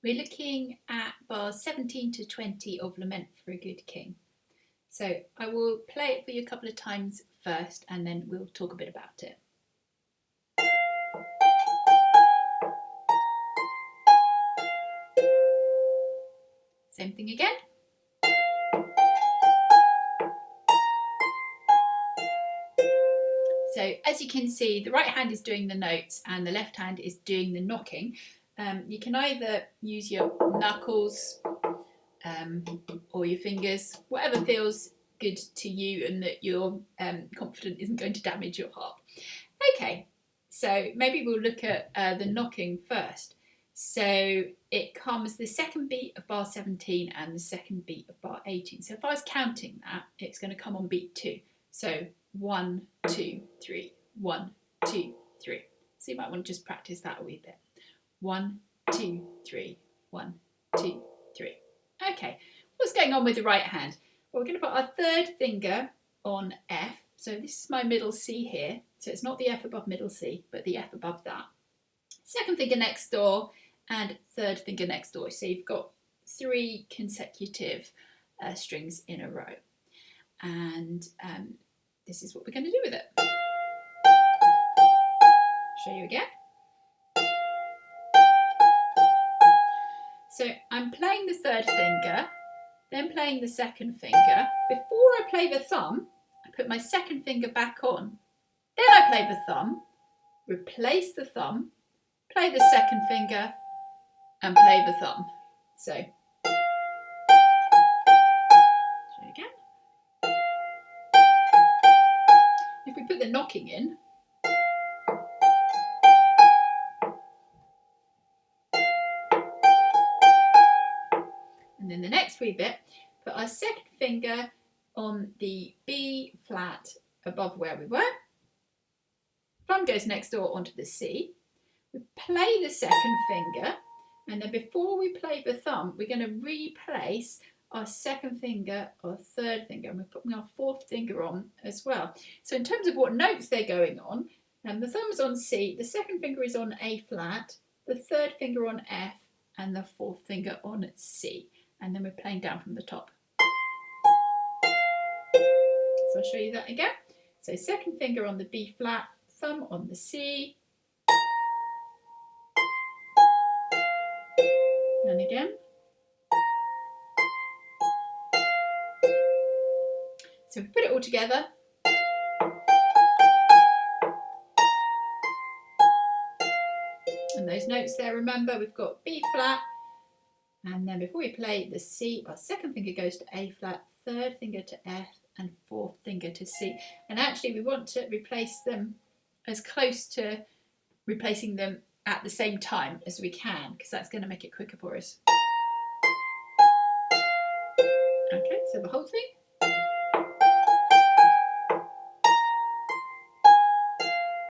We're looking at bars 17 to 20 of Lament for a Good King. So I will play it for you a couple of times first and then we'll talk a bit about it. Same thing again. So as you can see, the right hand is doing the notes and the left hand is doing the knocking. You can either use your knuckles or your fingers, whatever feels good to you and that you're confident isn't going to damage your harp. Okay, so maybe we'll look at the knocking first. So it comes the second beat of bar 17 and the second beat of bar 18. So if I was counting that, it's going to come on beat 2. So 1, 2, 3, 1, 2, 3. So you might want to just practice that a wee bit. 1, 2, 3, 1, 2, 3. Okay, what's going on with the right hand? Well, we're going to put our third finger on F. So this is my middle C here. So it's not the F above middle C, but the F above that. Second finger next door and third finger next door. So you've got 3 consecutive strings in a row. And this is what we're going to do with it. Show you again. So I'm playing the third finger, then playing the second finger. Before I play the thumb, I put my second finger back on. Then I play the thumb, replace the thumb, play the second finger, and play the thumb. So, show you again. If we put the knocking in, and then the next wee bit, put our second finger on the B flat above where we were. Thumb goes next door onto the C. We play the second finger, and then before we play the thumb, we're going to replace our second finger, our third finger, and we're putting our fourth finger on as well. So in terms of what notes they're going on, the thumb's on C, the second finger is on A flat, the third finger on F, and the fourth finger on C. And then we're playing down from the top. So I'll show you that again. So second finger on the B flat, thumb on the C. And again. So we put it all together. And those notes there, remember, we've got B flat, and then before we play the C, our second finger goes to A flat, third finger to F, and fourth finger to C. And actually we want to replace them as close to replacing them at the same time as we can, because that's going to make it quicker for us. Okay, so the whole thing.